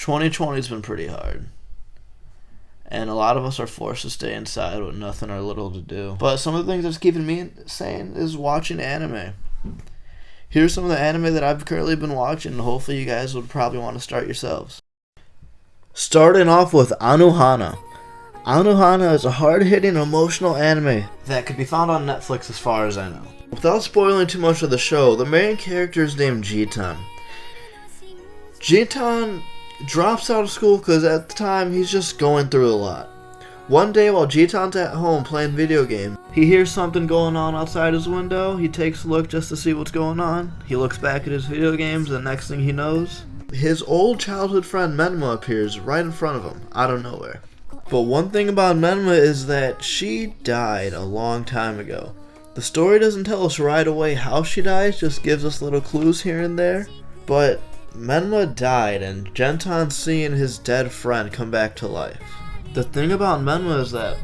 2020's been pretty hard. And a lot of us are forced to stay inside with nothing or little to do. But some of the things that's keeping me sane is watching anime. Here's some of the anime that I've currently been watching, and hopefully you guys would probably want to start yourselves. Starting off with Anohana. Anohana is a hard-hitting, emotional anime that could be found on Netflix as far as I know. Without spoiling too much of the show, the main character is named Jitan. Jitan drops out of school because at the time he's just going through a lot. One day while Jitan's at home playing video games, he hears something going on outside his window. He takes a look just to see what's going on. He looks back at his video games, and the next thing he knows, his old childhood friend Menma appears right in front of him, out of nowhere. But one thing about Menma is that she died a long time ago. The story doesn't tell us right away how she died, just gives us little clues here and there. But Menma died, and Gentan's seeing his dead friend come back to life. The thing about Menma is that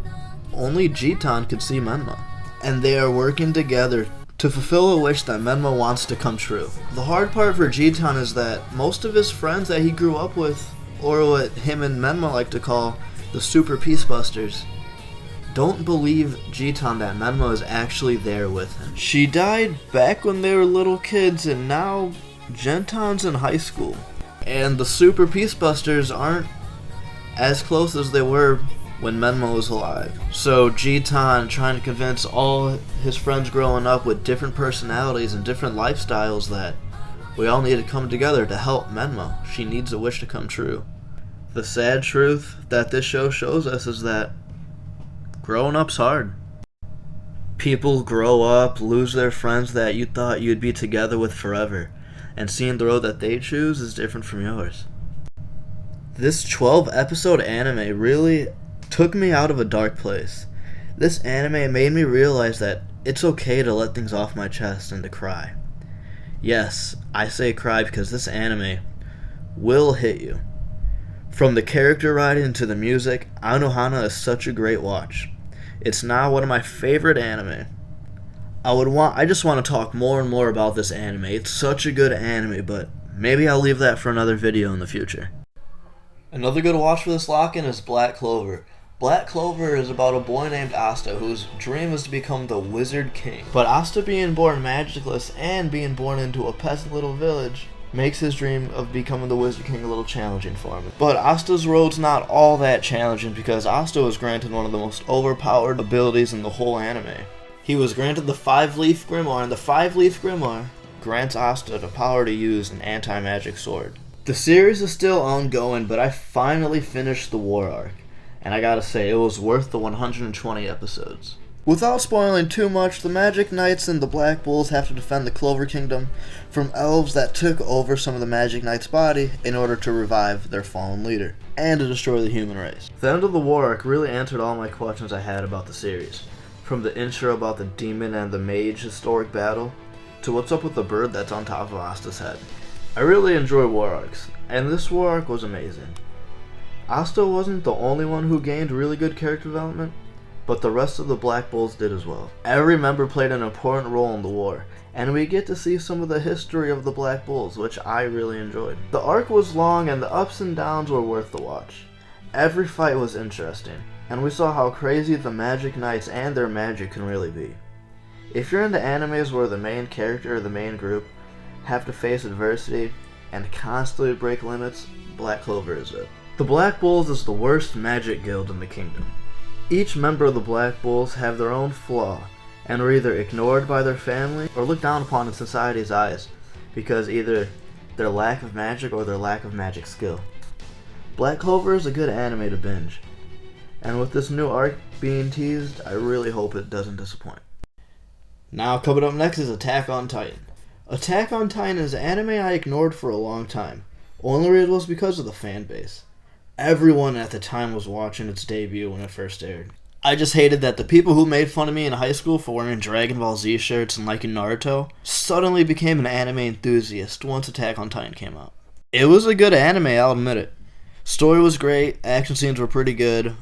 only Jitan could see Menma, and they are working together to fulfill a wish that Menma wants to come true. The hard part for Jitan is that most of his friends that he grew up with, or what him and Menma like to call the Super Peacebusters, don't believe Jitan that Menma is actually there with him. She died back when they were little kids, and now Gentan's in high school. And the Super Peacebusters aren't as close as they were when Menma was alive. So Jitan, trying to convince all his friends growing up with different personalities and different lifestyles that we all need to come together to help Menma. She needs a wish to come true. The sad truth that this show shows us is that growing up's hard. People grow up, lose their friends that you thought you'd be together with forever, and seeing the road that they choose is different from yours. This 12-episode anime really took me out of a dark place. This anime made me realize that it's okay to let things off my chest and to cry. Yes, I say cry because this anime will hit you. From the character writing to the music, Anohana is such a great watch. It's now one of my favorite anime. I just want to talk more and more about this anime. It's such a good anime, but maybe I'll leave that for another video in the future. Another good watch for this lock-in is Black Clover. Black Clover is about a boy named Asta whose dream is to become the Wizard King. But Asta being born magicless and being born into a peasant little village makes his dream of becoming the Wizard King a little challenging for him. But Asta's road's not all that challenging because Asta was granted one of the most overpowered abilities in the whole anime. He was granted the 5-leaf Grimoire, and the 5-leaf Grimoire grants Asta the power to use an anti-magic sword. The series is still ongoing, but I finally finished the war arc, and I gotta say, it was worth the 120 episodes. Without spoiling too much, the Magic Knights and the Black Bulls have to defend the Clover Kingdom from elves that took over some of the Magic Knight's body in order to revive their fallen leader, and to destroy the human race. The end of the war arc really answered all my questions I had about the series. From the intro about the demon and the mage historic battle, to what's up with the bird that's on top of Asta's head. I really enjoy war arcs, and this war arc was amazing. Asta wasn't the only one who gained really good character development, but the rest of the Black Bulls did as well. Every member played an important role in the war, and we get to see some of the history of the Black Bulls, which I really enjoyed. The arc was long, and the ups and downs were worth the watch. Every fight was interesting, and we saw how crazy the Magic Knights and their magic can really be. If you're into animes where the main character or the main group have to face adversity and constantly break limits, Black Clover is it. The Black Bulls is the worst magic guild in the kingdom. Each member of the Black Bulls have their own flaw, and are either ignored by their family or looked down upon in society's eyes because either their lack of magic or their lack of magic skill. Black Clover is a good anime to binge, and with this new arc being teased, I really hope it doesn't disappoint. Now coming up next is Attack on Titan. Attack on Titan is an anime I ignored for a long time. Only reason was because of the fan base. Everyone at the time was watching its debut when it first aired. I just hated that the people who made fun of me in high school for wearing Dragon Ball Z shirts and liking Naruto suddenly became an anime enthusiast once Attack on Titan came out. It was a good anime, I'll admit it. Story was great, action scenes were pretty good,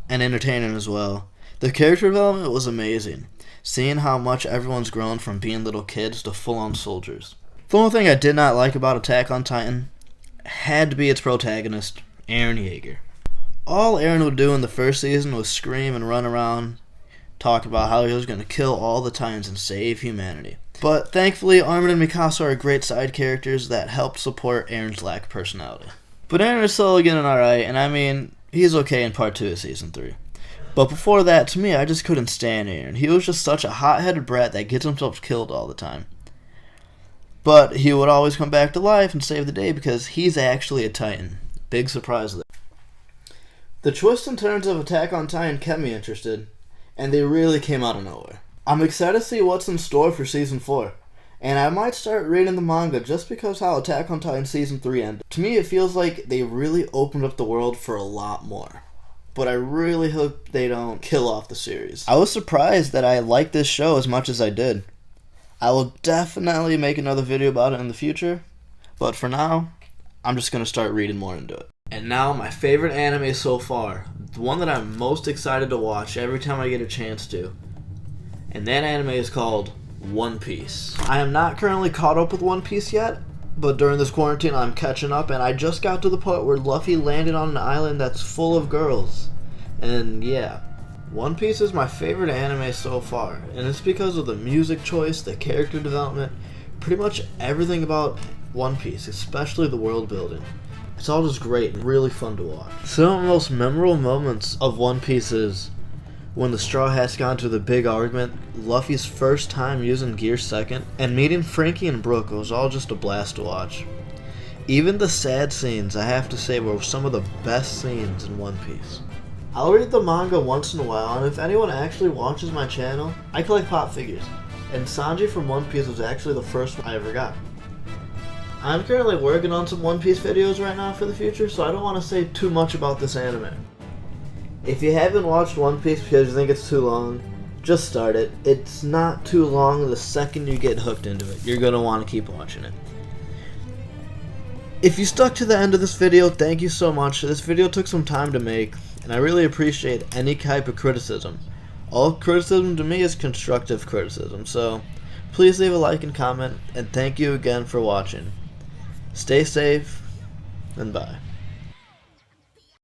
and entertaining as well. The character development was amazing, seeing how much everyone's grown from being little kids to full-on soldiers. The only thing I did not like about Attack on Titan had to be its protagonist, Eren Yeager. All Eren would do in the first season was scream and run around, talking about how he was going to kill all the Titans and save humanity. But thankfully, Armin and Mikasa are great side characters that helped support Eren's lack of personality. But Eren is slowly getting alright, and I mean, he's okay in part 2 of Season 3. But before that, to me, I just couldn't stand Eren. He was just such a hot-headed brat that gets himself killed all the time. But he would always come back to life and save the day because he's actually a Titan. Big surprise there. The twists and turns of Attack on Titan kept me interested, and they really came out of nowhere. I'm excited to see what's in store for Season 4, and I might start reading the manga just because how Attack on Titan Season 3 ended. To me, it feels like they really opened up the world for a lot more. But I really hope they don't kill off the series. I was surprised that I liked this show as much as I did. I will definitely make another video about it in the future, but for now, I'm just going to start reading more into it. And now, my favorite anime so far, the one that I'm most excited to watch every time I get a chance to, and that anime is called One Piece. I am not currently caught up with One Piece yet, but during this quarantine I'm catching up, and I just got to the point where Luffy landed on an island that's full of girls. And yeah, One Piece is my favorite anime so far, and it's because of the music choice, the character development, pretty much everything about One Piece, especially the world building. It's all just great and really fun to watch. Some of the most memorable moments of One Piece is when the Straw Hats got into the big argument, Luffy's first time using Gear Second, and meeting Frankie and Brook was all just a blast to watch. Even the sad scenes, I have to say, were some of the best scenes in One Piece. I'll read the manga once in a while, and if anyone actually watches my channel, I collect pop figures, and Sanji from One Piece was actually the first one I ever got. I'm currently working on some One Piece videos right now for the future, so I don't want to say too much about this anime. If you haven't watched One Piece because you think it's too long, just start it. It's not too long. The second you get hooked into it, you're going to want to keep watching it. If you stuck to the end of this video, thank you so much. This video took some time to make, and I really appreciate any type of criticism. All criticism to me is constructive criticism, so please leave a like and comment, and thank you again for watching. Stay safe, and bye.